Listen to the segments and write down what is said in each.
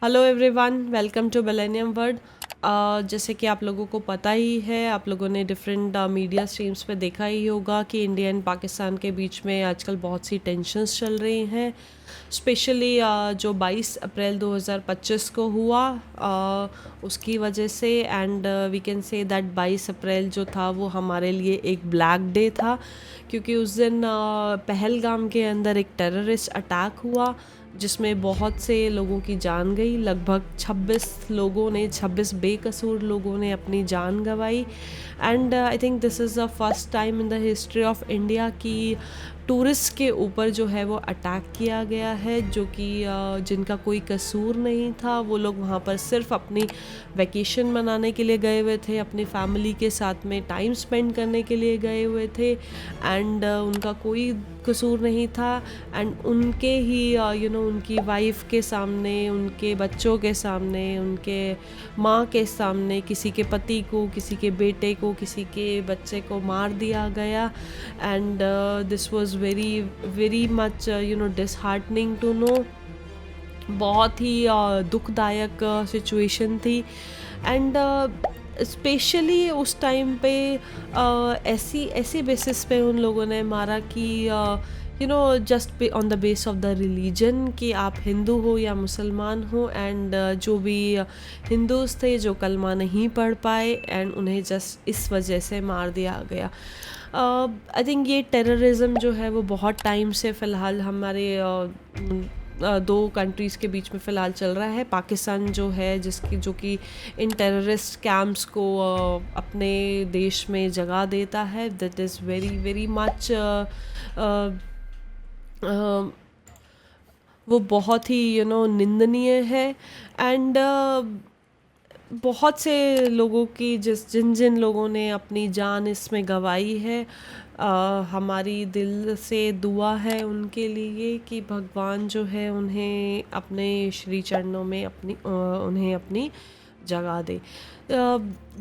Hello everyone, welcome to Millennium World. जैसे कि आप लोगों को पता ही है, आप लोगों ने डिफरेंट मीडिया स्ट्रीम्स पे देखा ही होगा कि इंडिया एंड पाकिस्तान के बीच में आजकल बहुत सी टेंशन्स चल रही हैं। स्पेशली जो 22 अप्रैल 2025 को हुआ, उसकी वजह से। And we can say that 22 April जो था वो हमारे लिए एक ब्लैक डे था, क्योंकि उस दिन पहलगाम के अंदर एक टेररिस्ट अटैक हुआ जिसमें बहुत से लोगों की जान गई। लगभग 26 बेकसूर लोगों ने अपनी जान गंवाई। And I think this is the first time in the history of India कि टूरिस्ट के ऊपर जो है वो अटैक किया गया है, जो कि जिनका कोई कसूर नहीं था। वो लोग वहाँ पर सिर्फ अपनी वैकेशन मनाने के लिए गए हुए थे, अपनी फैमिली के साथ में टाइम स्पेंड करने के लिए गए हुए थे। एंड उनका कोई कसूर नहीं था। एंड उनके ही उनकी वाइफ के सामने, उनके बच्चों के सामने, उनके माँ के सामने किसी के पति को, किसी के बेटे को, किसी के बच्चे को मार दिया गया। And this was very very much disheartening to know. बहुत ही दुखदायक सिचुएशन थी। एंड स्पेशली उस टाइम पे ऐसी ऐसी बेसिस पे उन लोगों ने मारा कि just on the base of the religion, कि आप हिंदू हो या मुसलमान हो। एंड जो भी हिंदूज थे जो कलमा नहीं पढ़ पाए, एंड उन्हें जस्ट इस वजह से मार दिया गया। आई थिंक ये टेररिज्म जो है वो बहुत टाइम से फ़िलहाल हमारे दो कंट्रीज़ के बीच में फ़िलहाल चल रहा है। पाकिस्तान जो है, जो कि इन टेररिस्ट कैंप्स को अपने देश में जगह देता है, that is very very much वो बहुत ही निंदनीय है। एंड बहुत से लोगों की जिन जिन लोगों ने अपनी जान इसमें गंवाई है, हमारी दिल से दुआ है उनके लिए कि भगवान जो है उन्हें अपने श्री चरणों में उन्हें अपनी जगह दे।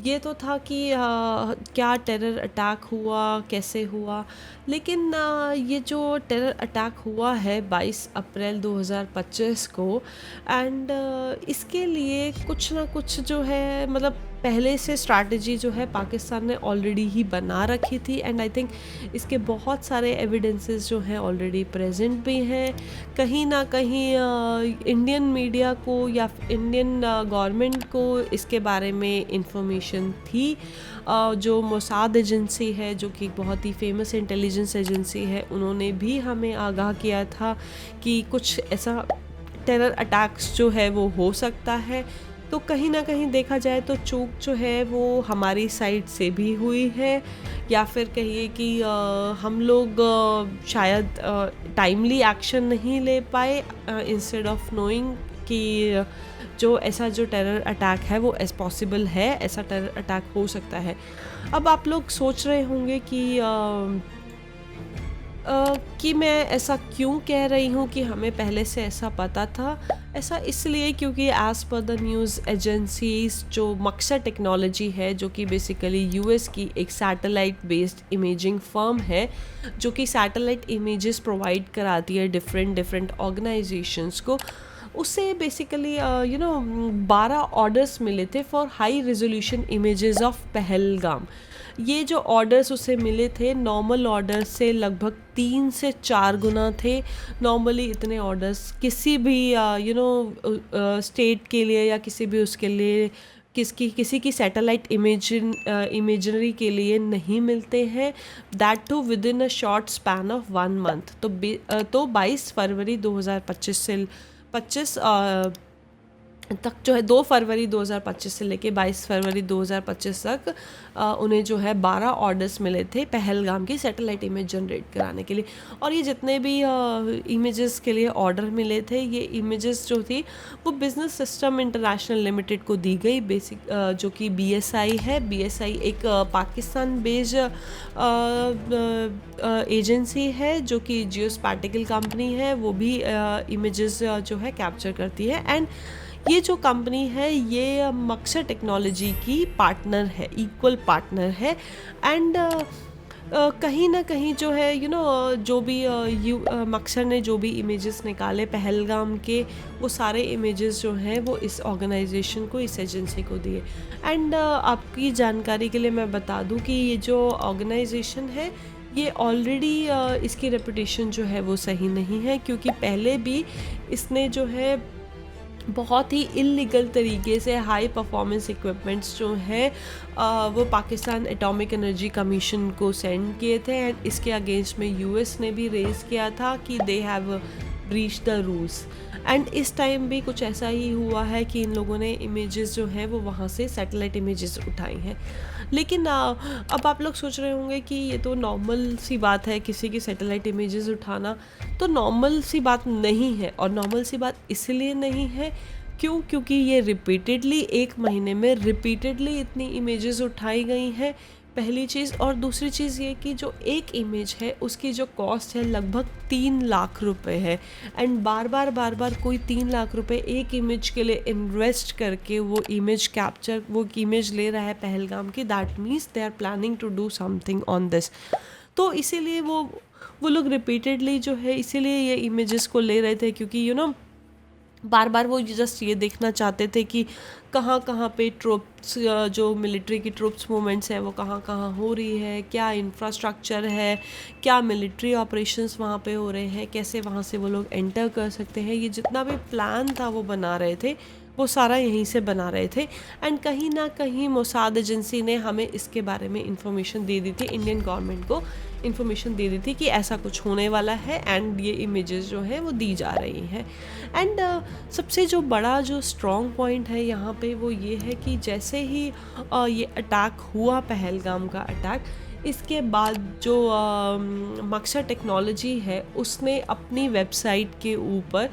ये तो था कि क्या टेरर अटैक हुआ, कैसे हुआ। लेकिन ये जो टेरर अटैक हुआ है 22 अप्रैल 2025 को, एंड इसके लिए कुछ ना कुछ जो है, मतलब पहले से स्ट्रैटेजी जो है पाकिस्तान ने ऑलरेडी ही बना रखी थी। एंड आई थिंक इसके बहुत सारे एविडेंसेस जो हैं ऑलरेडी प्रेजेंट भी हैं। कहीं ना कहीं इंडियन मीडिया को या इंडियन गवर्नमेंट को इसके बारे में इंफॉर्मेशन थी। जो मोसाद एजेंसी है, जो कि बहुत ही फेमस इंटेलिजेंस एजेंसी है, उन्होंने भी हमें आगाह किया था कि कुछ ऐसा टेरर अटैक्स जो है वो हो सकता है। तो कहीं ना कहीं देखा जाए तो चूक जो है वो हमारी साइड से भी हुई है, या फिर कहिए कि हम लोग शायद टाइमली एक्शन नहीं ले पाए, इंस्टेड ऑफ नोइंग कि जो टेरर अटैक है वो एज पॉसिबल है, ऐसा टेरर अटैक हो सकता है। अब आप लोग सोच रहे होंगे कि मैं ऐसा क्यों कह रही हूँ कि हमें पहले से ऐसा पता था। ऐसा इसलिए क्योंकि as per the news agencies, जो मक्सर टेक्नोलॉजी है, जो कि बेसिकली यूएस की एक सैटेलाइट बेस्ड इमेजिंग फर्म है, जो कि सैटेलाइट इमेजेस प्रोवाइड कराती है डिफरेंट ऑर्गेनाइजेशंस को, उससे बेसिकली 12 ऑर्डर्स मिले थे for high resolution images of Pahalgam. ये जो ऑर्डर्स उसे मिले थे नॉर्मल ऑर्डर्स से लगभग 3 से 4 गुना थे। नॉर्मली इतने ऑर्डर्स किसी भी स्टेट के लिए या किसी भी उसके लिए किसी की सैटेलाइट इमेजरी के लिए नहीं मिलते हैं, that too with in a short span of 1 month. तो 22 फरवरी 2025 से 25 तक जो है, 2 फरवरी 2025 से लेके 22 फरवरी 2025 तक उन्हें जो है 12 ऑर्डर्स मिले थे पहलगाम की सैटेलाइट इमेज जनरेट कराने के लिए। और ये जितने भी इमेजेस के लिए ऑर्डर मिले थे, ये इमेजेस जो थी वो बिज़नेस सिस्टम इंटरनेशनल लिमिटेड को दी गई, जो कि बीएसआई है। बीएसआई एक पाकिस्तान बेस्ड एजेंसी है, जो कि जियोस्पैटिकल कंपनी है। वो भी इमेजेस जो है कैप्चर करती है। एंड ये जो कंपनी है ये मक्सर टेक्नोलॉजी की पार्टनर है, इक्वल पार्टनर है। एंड कहीं न कहीं जो है जो भी मकसद ने जो भी इमेजेस निकाले पहलगाम के, वो सारे इमेजेस जो हैं वो इस ऑर्गेनाइजेशन को, इस एजेंसी को दिए। एंड आपकी जानकारी के लिए मैं बता दूँ कि ये जो ऑर्गेनाइजेशन है, ये ऑलरेडी इसकी रेपुटेशन जो है वो सही नहीं है, क्योंकि पहले भी इसने जो है बहुत ही इल्लीगल तरीके से हाई परफॉर्मेंस इक्विपमेंट्स जो हैं वो पाकिस्तान एटॉमिक एनर्जी कमीशन को सेंड किए थे। एंड इसके अगेंस्ट में यूएस ने भी रेज़ किया था कि they have breach the rules. And इस टाइम भी कुछ ऐसा ही हुआ है कि इन लोगों ने इमेजेस जो हैं वो वहाँ से सैटेलाइट इमेजेस उठाई हैं। लेकिन अब आप लोग सोच रहे होंगे कि ये तो नॉर्मल सी बात है किसी की सैटेलाइट इमेजेस उठाना। तो नॉर्मल सी बात नहीं है, और नॉर्मल सी बात इसलिए नहीं है क्योंकि ये रिपीटेडली एक महीने में रिपीटेडली इतनी इमेजेस उठाई गई हैं, पहली चीज़। और दूसरी चीज़ ये कि जो एक इमेज है उसकी जो कॉस्ट है लगभग 3 लाख रुपए है। एंड बार बार कोई 3 लाख रुपए एक इमेज के लिए इन्वेस्ट करके वो इमेज ले रहा है पहलगाम की, that means they are planning to do something on this. तो इसीलिए वो लोग रिपीटेडली जो है इसीलिए ये इमेजेस को ले रहे थे, क्योंकि बार बार वो जस्ट ये देखना चाहते थे कि कहाँ कहाँ पे ट्रूप्स, जो मिलिट्री की ट्रूप्स मूवमेंट्स हैं वो कहाँ कहाँ हो रही है, क्या इंफ्रास्ट्रक्चर है, क्या मिलिट्री ऑपरेशंस वहाँ पे हो रहे हैं, कैसे वहाँ से वो लोग एंटर कर सकते हैं। ये जितना भी प्लान था वो बना रहे थे, वो सारा यहीं से बना रहे थे। एंड कहीं ना कहीं मोसाद एजेंसी ने हमें इसके बारे में इंफॉर्मेशन दे दी थी, इंडियन गवर्नमेंट को इंफॉर्मेशन दे दी थी कि ऐसा कुछ होने वाला है एंड ये इमेजेस जो हैं वो दी जा रही हैं। एंड सबसे जो बड़ा जो स्ट्रॉन्ग पॉइंट है यहाँ पे वो ये है कि जैसे ही ये अटैक हुआ, पहलगाम का अटैक, इसके बाद जो मक्सर टेक्नोलॉजी है उसने अपनी वेबसाइट के ऊपर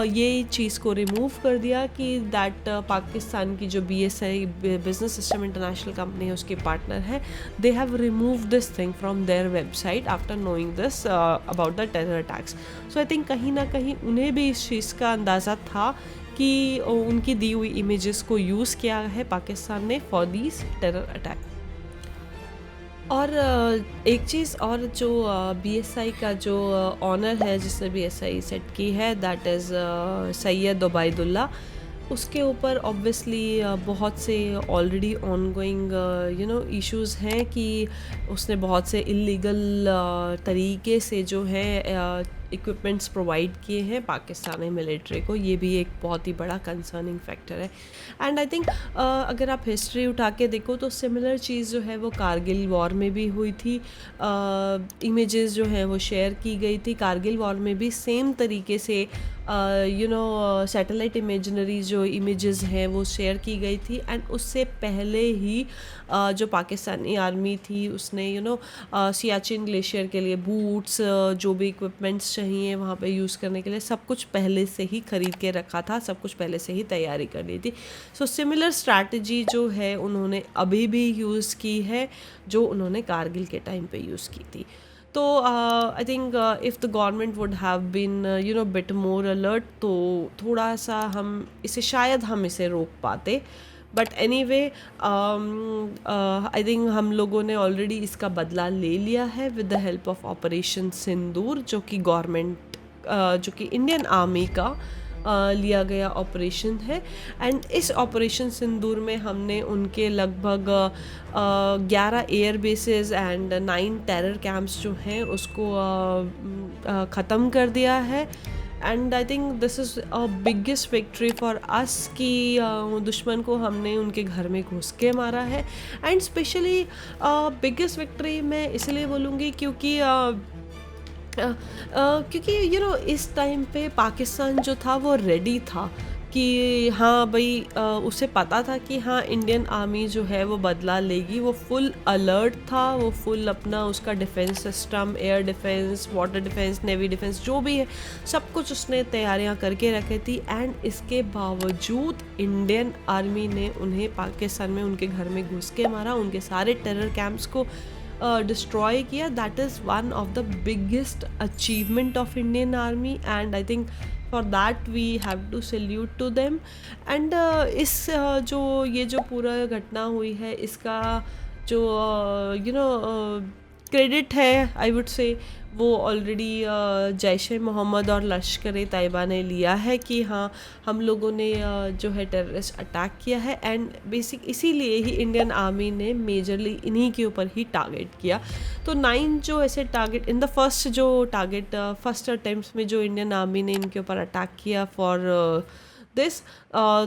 ये चीज़ को रिमूव कर दिया कि दैट पाकिस्तान की जो BSI business system international company है उसके पार्टनर है, they have remove this thing from their website after knowing this about the terror attacks. So I think कहीं ना कहीं उन्हें भी इस चीज़ का अंदाज़ा था कि उनकी दी हुई इमेजेस को यूज़ किया है पाकिस्तान ने फॉर दीज टेरर अटैक। और एक चीज़ और, जो BSI का जो ऑनर है जिसने BSI सेट की है, दैट इज़ सैयद उबैदुल्ला। उसके ऊपर ऑब्वियसली बहुत से ऑलरेडी ऑनगोइंग इश्यूज़ हैं कि उसने बहुत से इलीगल तरीके से जो है इक्विपमेंट्स प्रोवाइड किए हैं पाकिस्तानी मिलिट्री को। ये भी एक बहुत ही बड़ा कंसर्निंग फैक्टर है। एंड आई थिंक अगर आप हिस्ट्री उठा के देखो तो सिमिलर चीज़ जो है वो कारगिल वॉर में भी हुई थी। इमेजेस जो हैं वो शेयर की गई थी कारगिल वॉर में भी, सेम तरीके से सैटेलाइट इमेजनरी जो इमेजेस हैं वो शेयर की गई थी। एंड उससे पहले ही जो पाकिस्तानी आर्मी थी उसने सियाचिन ग्लेशियर के लिए बूट्स, जो भी इक्विपमेंट्स चाहिए वहाँ पे यूज़ करने के लिए, सब कुछ पहले से ही ख़रीद के रखा था, सब कुछ पहले से ही तैयारी कर ली थी। सो सिमिलर स्ट्रैटेजी जो है उन्होंने अभी भी यूज़ की है जो उन्होंने कारगिल के टाइम पे यूज़ की थी। तो I think if the government would have been bit more alert, तो थोड़ा सा हम इसे रोक पाते। बट एनीवे आई थिंक हम लोगों ने ऑलरेडी इसका बदला ले लिया है with the help of operation Sindoor, जो कि जो कि इंडियन आर्मी का लिया गया ऑपरेशन है। एंड इस ऑपरेशन सिंदूर में हमने उनके लगभग 11 air bases and 9 terror camps जो हैं उसको ख़त्म कर दिया है। And I think this is a biggest victory for us कि दुश्मन को हमने उनके घर में घुस के मारा है। एंड स्पेशली बिगेस्ट विक्ट्री मैं इसलिए बोलूँगी क्योंकि इस टाइम पे पाकिस्तान जो था वो रेडी था कि हाँ भाई, उसे पता था कि हाँ इंडियन आर्मी जो है वो बदला लेगी। वो फुल अलर्ट था, वो फुल अपना उसका defence system, air defence, water defence, navy defence जो भी है सब कुछ उसने तैयारियां करके रखी थी। एंड इसके बावजूद इंडियन आर्मी ने उन्हें पाकिस्तान में उनके घर में घुस के मारा, उनके सारे टेरर कैंप्स को डिस्ट्रॉय किया। That is one of the biggest achievement of Indian army and I think for that we have to salute to them. एंड जो पूरा घटना हुई है इसका जो क्रेडिट है आई वुड से वो ऑलरेडी जैश ए मोहम्मद और लश्कर ए तैयबा ने लिया है कि हाँ हम लोगों ने जो है टेररिस्ट अटैक किया है, एंड बेसिक इसीलिए ही इंडियन आर्मी ने मेजरली इन्हीं के ऊपर ही टारगेट किया। तो 9 जो ऐसे टारगेट इन द फर्स्ट जो टारगेट फर्स्ट अटेम्प्ट में जो इंडियन आर्मी ने इनके ऊपर अटैक किया फॉर दिस,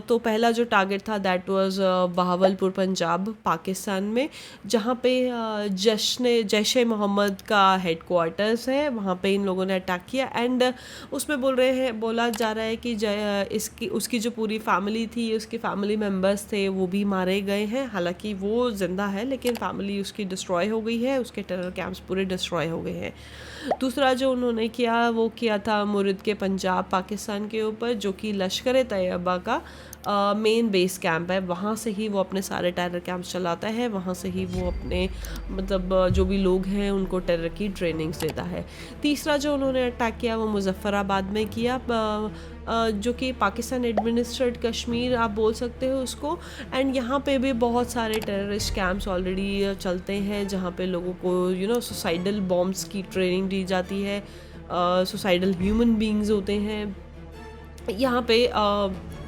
तो पहला जो टारगेट था दैट वाज बहावलपुर पंजाब पाकिस्तान में, जहाँ पे जैश ए मोहम्मद का हेड क्वार्टर्स है, वहाँ पे इन लोगों ने अटैक किया। एंड उसमें बोला जा रहा है कि इसकी उसकी जो पूरी फैमिली थी, उसके फैमिली मेम्बर्स थे, वो भी मारे गए हैं। हालांकि वो जिंदा है लेकिन फैमिली उसकी डिस्ट्रॉय हो गई है, उसके टेरर कैंप्स पूरे डिस्ट्रॉय हो गए हैं। दूसरा जो उन्होंने किया वो किया था मुरिद के पंजाब पाकिस्तान के ऊपर, जो कि लश्कर ए तैयबा का मेन बेस कैंप है। वहाँ से ही वो अपने सारे टेरर कैंप्स चलाता है, वहाँ से ही वो अपने मतलब जो भी लोग हैं उनको टेरर की ट्रेनिंग्स देता है। तीसरा जो उन्होंने अटैक किया वो मुजफ्फराबाद में किया, जो कि पाकिस्तान एडमिनिस्ट्रेड कश्मीर आप बोल सकते हो उसको। एंड यहाँ पे भी बहुत सारे टेररिस्ट कैंप्स ऑलरेडी चलते हैं, जहाँ पे लोगों को सुसाइडल बॉम्ब्स की ट्रेनिंग दी जाती है, सुसाइडल ह्यूमन बींग्स होते हैं। यहाँ पे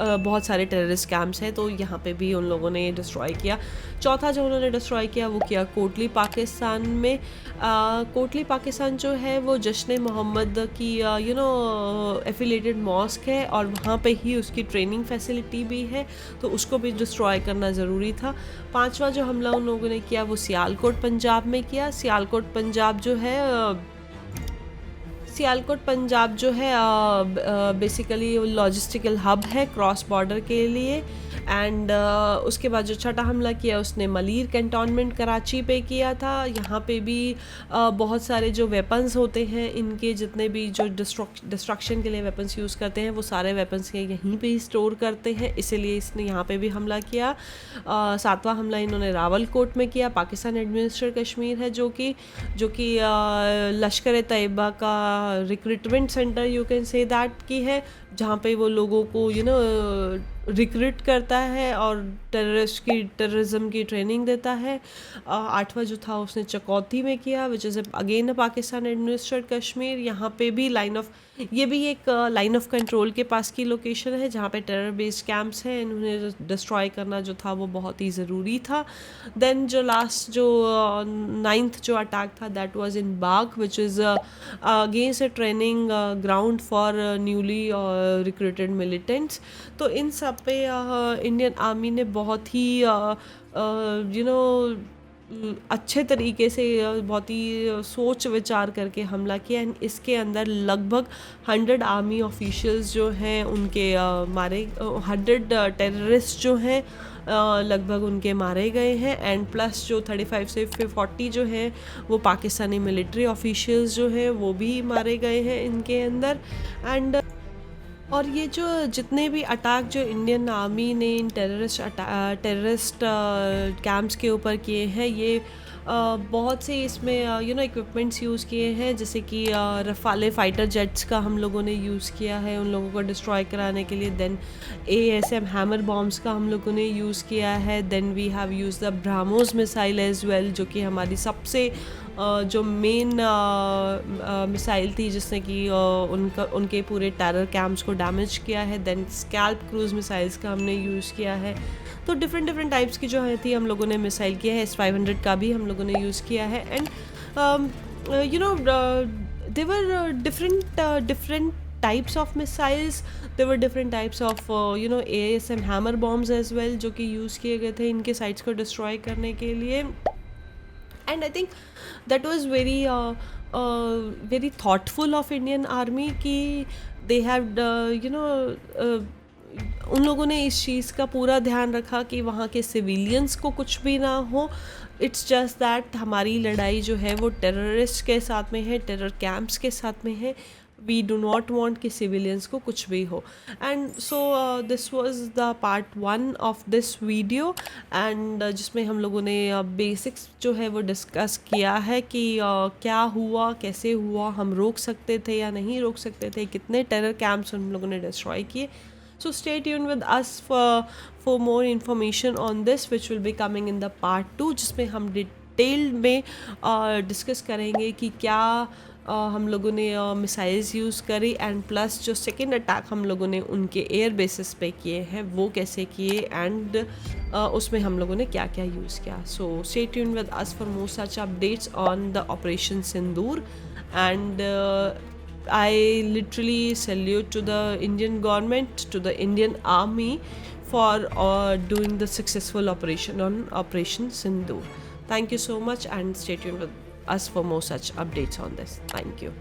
बहुत सारे टेररिस्ट कैंप्स हैं, तो यहाँ पे भी उन लोगों ने डिस्ट्रॉय किया। चौथा जो उन्होंने डिस्ट्रॉय किया वो किया कोटली पाकिस्तान में। कोटली पाकिस्तान जो है वो जश्न मोहम्मद की एफिलेटेड मॉस्क है, और वहाँ पे ही उसकी ट्रेनिंग फैसिलिटी भी है, तो उसको भी डिस्ट्रॉय करना ज़रूरी था। पांचवा जो हमला उन लोगों ने किया वो सियालकोट पंजाब में किया। सियालकोट पंजाब जो है बेसिकली लॉजिस्टिकल हब है क्रॉस बॉर्डर के लिए। एंड उसके बाद जो छठा हमला किया उसने मलीर कैंटोनमेंट कराची पे किया था। यहाँ पे भी बहुत सारे जो वेपन्स होते हैं, इनके जितने भी जो डिस्ट्रक्शन के लिए वेपन्स यूज़ करते हैं वो सारे वेपन्स के यहीं पे ही स्टोर करते हैं, इसीलिए इसने यहाँ पे भी हमला किया। सातवां हमला इन्होंने रावलकोट में किया, पाकिस्तान एडमिनिस्ट्रेटेड कश्मीर है, जो कि लश्कर ए तैयबा का recruitment centre you can say that की है, जहाँ पे वो लोगों को रिक्रूट करता है और टेररिज्म की ट्रेनिंग देता है। आठवां जो था उसने चकौती में किया, which is again Pakistan administrated Kashmir. यहाँ पे भी ये भी एक लाइन ऑफ कंट्रोल के पास की लोकेशन है, जहाँ पे टेरर बेस्ड कैंप्स हैं, इन्हें डिस्ट्रॉय करना जो था वो बहुत ही ज़रूरी था। देन जो लास्ट जो 9th जो अटैक था that was in Bagh, which is against a training ground for newly recruited militants. तो इन सब पे इंडियन आर्मी ने बहुत ही अच्छे तरीके से बहुत ही सोच विचार करके हमला किया। एंड इसके अंदर लगभग 100 आर्मी ऑफिशियल्स जो हैं उनके मारे, 100 टेररिस्ट जो हैं लगभग उनके मारे गए हैं। एंड प्लस जो 35 से 40 जो हैं वो पाकिस्तानी मिलिट्री ऑफिशियल्स जो हैं वो भी मारे गए हैं इनके अंदर। एंड और ये जो जितने भी अटैक जो इंडियन आर्मी ने इन टेररिस्ट कैंप्स के ऊपर किए हैं, ये बहुत से इसमें इक्विपमेंट्स यूज़ किए हैं, जैसे कि रफाले फाइटर जेट्स का हम लोगों ने यूज़ किया है उन लोगों को डिस्ट्रॉय कराने के लिए। देन ASM हैमर बॉम्ब्स का हम लोगों ने यूज़ किया है। Then we have used the BrahMos missile as well, जो कि हमारी सबसे जो मेन मिसाइल थी जिसने कि उनके पूरे टेरर कैंप्स को डैमेज किया है। देन स्कैल्प क्रूज मिसाइल्स का हमने यूज़ किया है। तो डिफरेंट टाइप्स की जो है थी हम लोगों ने मिसाइल किया है। S-500 का भी हम लोगों ने यूज़ किया है। And there were different types of missiles, there were different types of ASM hammer bombs as well, जो कि यूज़ किए गए थे इनके साइट्स को डिस्ट्रॉय करने के लिए। And I think that was very thoughtful of Indian Army कि they had उन लोगों ने इस चीज़ का पूरा ध्यान रखा कि वहाँ के सिविलियंस को कुछ भी ना हो। इट्स जस्ट दैट हमारी लड़ाई जो है वो टेररिस्ट के साथ में है, टेरर कैंप्स के साथ में है। वी डू नॉट वांट कि सिविलियंस को कुछ भी हो। And so this was the part 1 of this video, and जिसमें हम लोगों ने बेसिक्स जो है वो डिस्कस किया है कि क्या हुआ, कैसे हुआ, हम रोक सकते थे या नहीं रोक सकते थे, कितने टेरर कैंप्स हम लोगों ने डिस्ट्रॉय किए। So stay tuned with us for more information on this, which will be coming in the part 2, जिसमें हम डिटेल में डिस्कस करेंगे कि क्या हम लोगों ने मिसाइल्स यूज़ करी, एंड प्लस जो सेकेंड अटैक हम लोगों ने उनके एयर बेसिस पे किए हैं वो कैसे किए, एंड उसमें हम लोगों ने क्या क्या यूज़ किया. So stay tuned with us for more such updates on the operation Sindoor. And I literally salute to the Indian government, to the Indian army for doing the successful operation on Operation Sindoor. Thank you so much, and stay tuned with us for more such updates on this. Thank you.